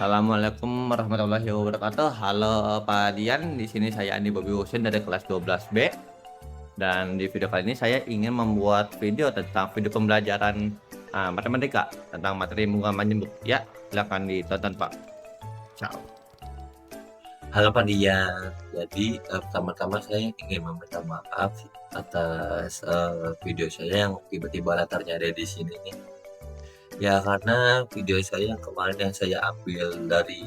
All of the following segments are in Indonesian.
Assalamualaikum warahmatullahi wabarakatuh. Halo Pak Dian, di sini saya Andi Bobi Husin dari kelas 12B. Dan di video kali ini saya ingin membuat video tentang video pembelajaran matematika tentang materi bunga menjemput. Ya, silakan ditonton Pak. Ciao. Halo Pak Dian, jadi pertama-tama saya ingin meminta maaf atas video saya yang tiba-tiba latarnya ada di sini nih. Ya karena video saya yang kemarin yang saya ambil dari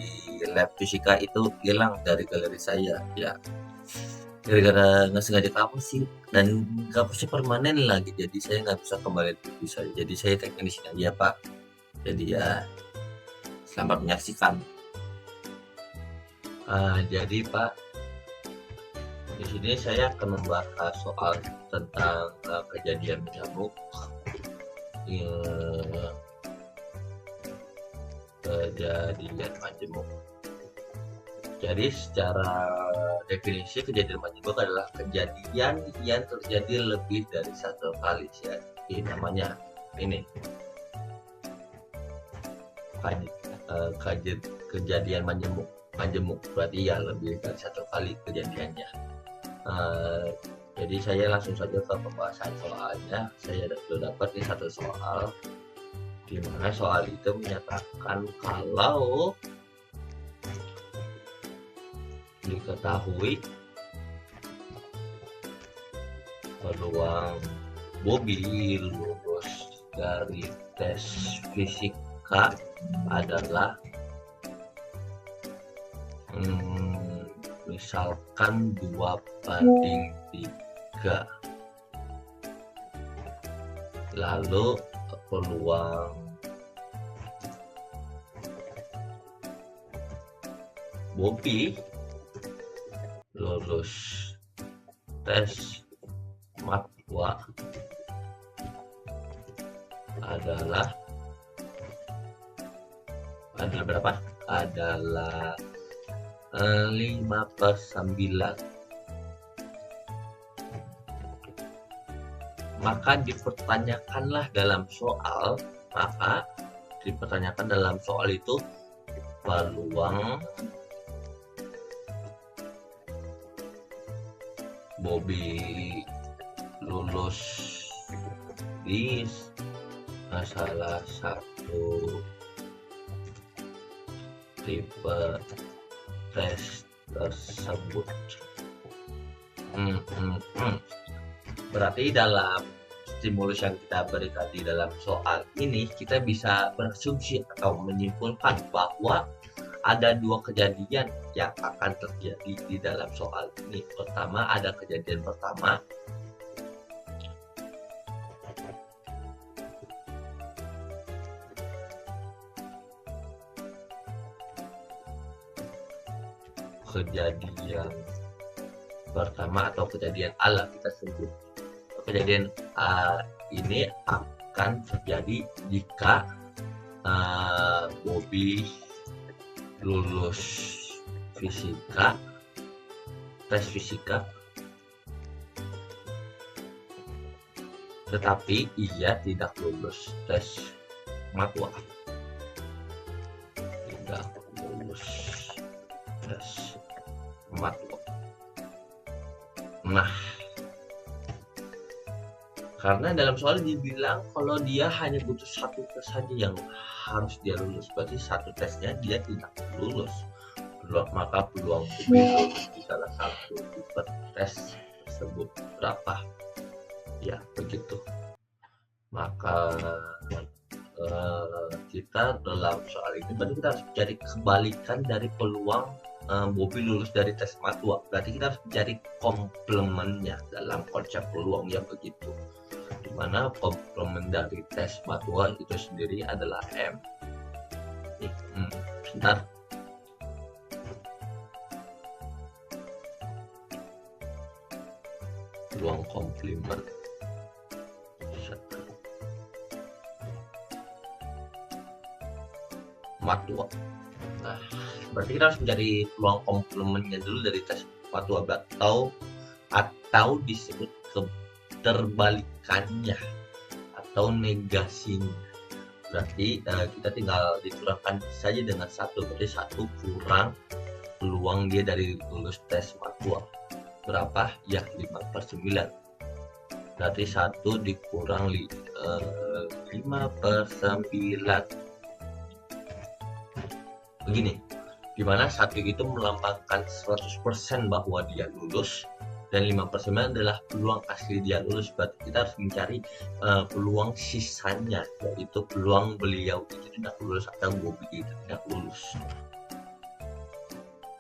lab fisika itu hilang dari galeri saya. Ya gara-gara nggak sengaja kapus sih, dan kapusnya permanen lagi, jadi saya nggak bisa kembali ke video saya. Jadi saya tag di sini aja Pak. Jadi ya selamat menyaksikan. Jadi Pak, di sini saya akan membahas soal tentang kejadian nyamuk, eh, kejadian majemuk. Jadi secara definisi kejadian majemuk adalah kejadian yang terjadi lebih dari satu kali. Jadi namanya ini kejadian majemuk. Majemuk berarti ya lebih dari satu kali kejadiannya. Jadi saya langsung saja ke pembahasan soalnya. Saya sudah dapat nih satu soal, di mana soal itu menyatakan kalau diketahui peluang Bobby lulus dari tes fisika adalah misalkan 2/3, lalu peluang Bobby lulus tes matwa adalah berapa? Adalah 5/9. Maka dipertanyakan dalam soal itu peluang Bobby lulus di salah satu tipe tes tersebut. Berarti dalam stimulus yang kita berikan di dalam soal ini, kita bisa berasumsi atau menyimpulkan bahwa ada dua kejadian yang akan terjadi di dalam soal ini. Pertama, ada kejadian pertama, atau kejadian A kita sebut. Kejadian A ini akan terjadi jika Bobby lulus tes fisika, tetapi ia tidak lulus tes matwa. Nah, karena dalam soal dibilang kalau dia hanya butuh satu tes saja yang harus dia lulus, berarti satu tesnya dia tidak lulus. Maka peluang lulus di salah satu tipe tes tersebut berapa? Ya begitu. Maka kita dalam soal ini berarti kita harus mencari kebalikan dari peluang Bobby lulus dari tes matwa. Berarti kita harus mencari komplemennya dalam konsep peluang yang begitu, dimana komplement dari tes matwa itu sendiri adalah M. Sebentar. Peluang komplement matwa. Nah, berarti kita harus mencari peluang komplementnya dulu dari tes matwa, atau disebut keterbalikannya atau negasinya. Berarti kita tinggal dikurangkan saja dengan 1, berarti 1 kurang peluang dia dari lulus tes matkul. Berapa? Ya 5/9. Berarti 1 dikurang 5/9. Begini, dimana 1 itu melambangkan 100% bahwa dia lulus, dan 5/9 adalah peluang asli dia lulus. Berarti kita harus mencari peluang sisanya, yaitu peluang beliau itu tidak lulus atau Bobby itu tidak lulus.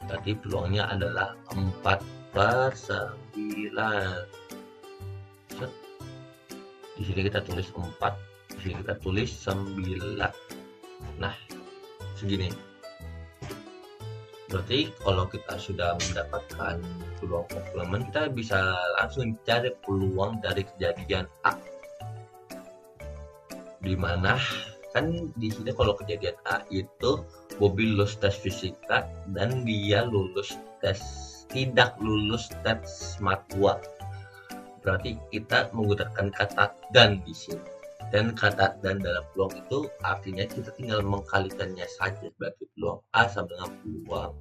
Berarti peluangnya adalah 4/9. Di sini kita tulis 4, di sini kita tulis 9. Nah, segini. Berarti kalau kita sudah mendapatkan peluang komplement, kita bisa langsung cari peluang dari kejadian A. Dimana kan di sini kalau kejadian A itu Bobby lulus tes fisika dan dia tidak lulus tes matkul. Berarti kita menggunakan kata dan di sini. Dan kata dan dalam peluang itu artinya kita tinggal mengkalikannya saja. Berarti peluang A sama dengan peluang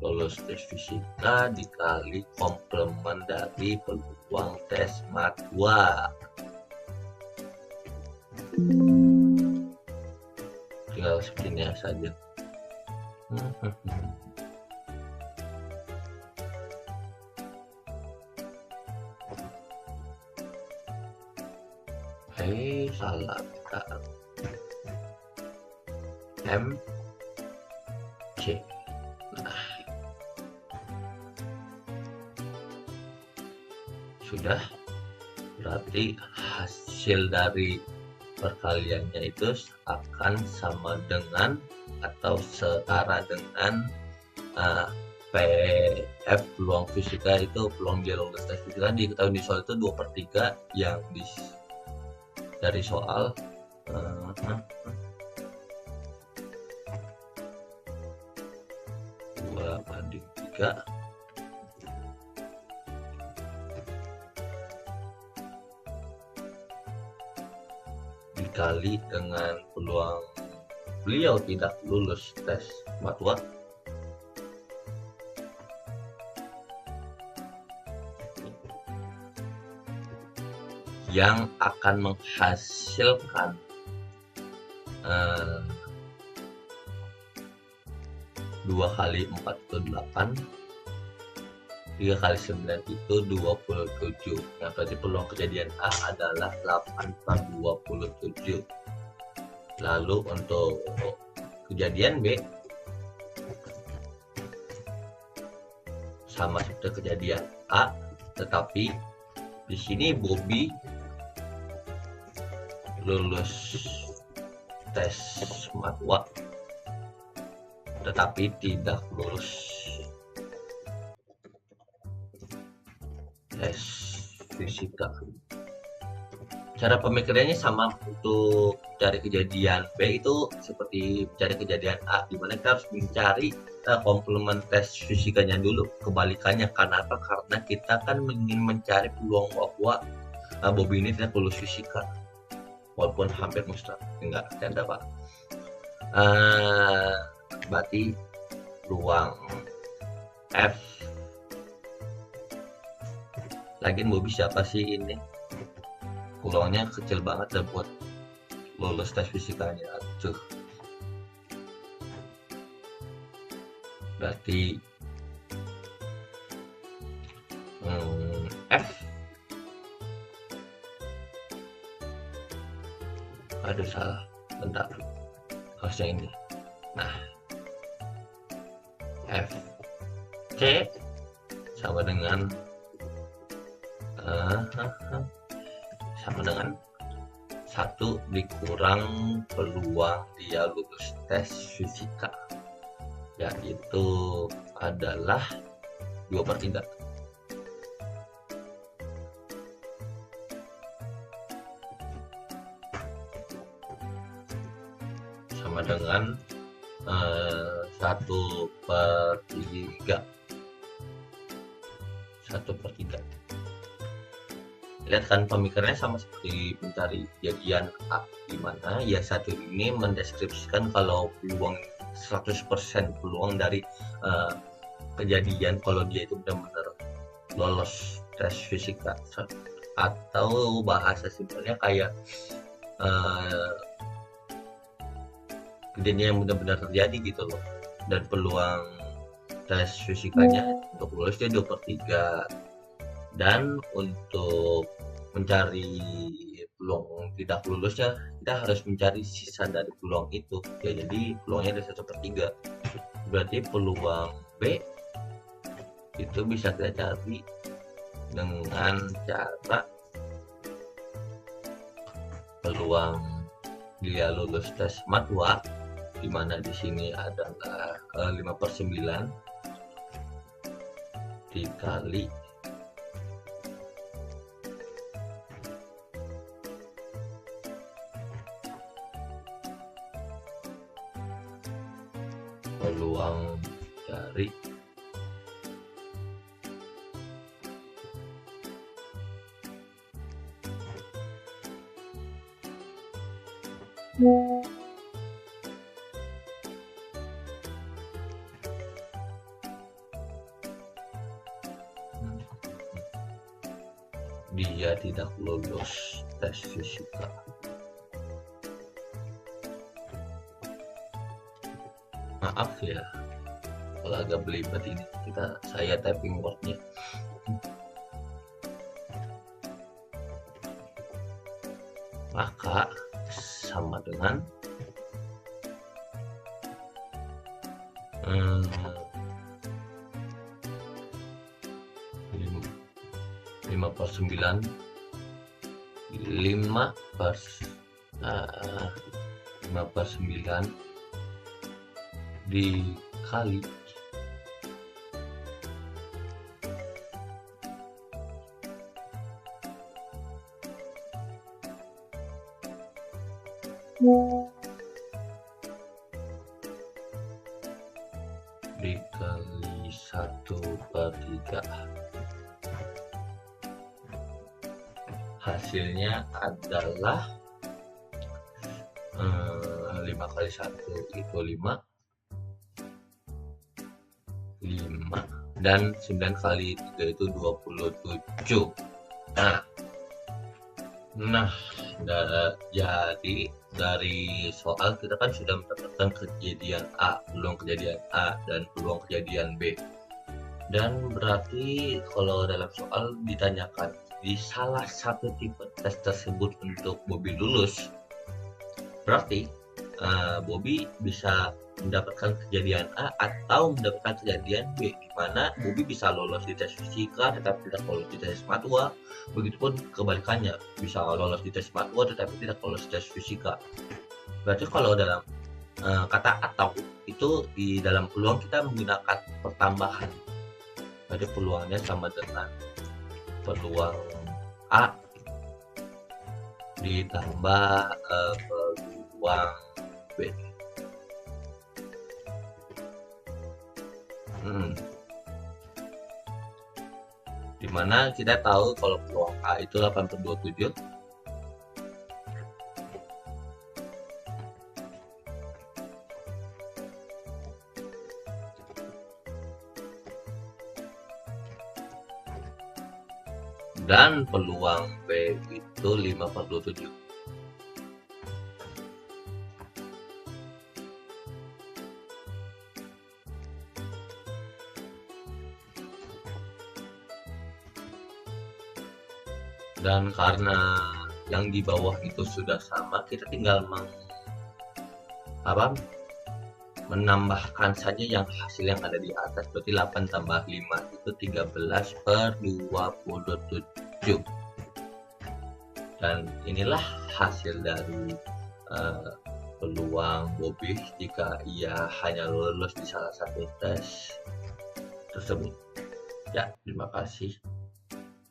lulus tes fisika dikali komplement dari peluang tes matkul. Tinggal seperti ini saja. Salah kita M C. Nah, sudah. Berarti hasil dari perkaliannya itu akan sama dengan atau setara dengan PF peluang fisika itu peluang dia lulus tes fisika diketahui di soal itu 2/3 yang dari soal 2/3 dikali dengan peluang beliau tidak lulus tes matkul yang akan menghasilkan 2 kali 4 itu 8, 3 kali 9 itu 27. Nah, berarti peluang kejadian A adalah 8/27. Lalu untuk kejadian B sama seperti kejadian A, tetapi di sini Bobby lulus tes matkul tetapi tidak lulus tes fisika. Cara pemikirannya sama untuk cari kejadian B itu seperti cari kejadian A, dimana kita harus mencari komplement tes fisikanya dulu. Kebalikannya, karena apa? Karena kita kan ingin mencari peluang bahwa Bobby ini tidak lulus fisika, walaupun hampir mustahil. Enggak, canda Pak. Berarti peluang F. Lagian Bobby siapa sih ini? Peluangnya kecil banget dan buat lulus tes fisikanya tuh. Berarti F. Aduh, salah, bentar, harusnya ini. Nah, F C sama dengan 1 dikurang peluang dia lulus tes fisika, yaitu adalah 2/3. Sama dengan 1/3. lihat kan pemikirannya sama seperti pencari kejadian A, di mana ya satu ini mendeskripsikan kalau peluang 100% peluang dari eh, kejadian kalau dia itu benar-benar lolos tes fisika, atau bahasa simpelnya kayak eh, kejadian yang benar-benar terjadi gitu loh, dan peluang tes fisikanya untuk lulus dia 2/3. Dan untuk mencari peluang tidak lulusnya, kita harus mencari sisa dari peluang itu ya, jadi peluangnya ada 1/3. Berarti peluang B itu bisa kita cari dengan cara peluang dia lulus tes matwa, di mana di sini adalah 5/9 dikali peluang dari dia tidak lulus tes fisika. Maaf ya kalau agak belibet ini, saya typing wordnya. Maka sama dengan 5/9 dikali dikali 1/3. Hasilnya adalah 5 kali 1 itu 5, dan 9 kali 3 itu 27. Nah, jadi dari soal kita kan sudah mendapatkan kejadian A, peluang kejadian A, dan peluang kejadian B. Dan berarti kalau dalam soal ditanyakan di salah satu tipe tes tersebut untuk Bobby lulus, berarti Bobby bisa mendapatkan kejadian A atau mendapatkan kejadian B, di mana Bobby bisa lolos di tes fisika tetapi tidak lolos di tes matwa. Begitupun kebalikannya, bisa lolos di tes matwa tetapi tidak lolos di tes fisika. Berarti kalau dalam kata atau itu di dalam peluang kita menggunakan pertambahan. Berarti peluangnya sama dengan peluang A ditambah peluang B. Dimana kita tahu kalau peluang A itu 8/27, dan peluang B itu 5/27. Dan karena yang di bawah itu sudah sama, kita tinggal menambahkan saja yang hasil yang ada di atas. Berarti 8 tambah 5 itu 13/27. Dan inilah hasil dari peluang Bobby jika ia hanya lulus di salah satu tes tersebut. Ya, terima kasih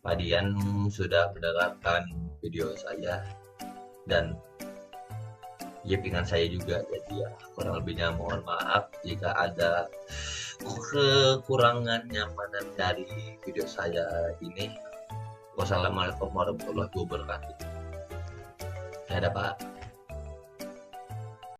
Pak Dian sudah mendengarkan video saya, dan dengan saya juga, jadi ya kurang lebihnya mohon maaf jika ada kekurangan nyamanan dari video saya ini. Wassalamualaikum warahmatullahi wabarakatuh. Dadah Pak.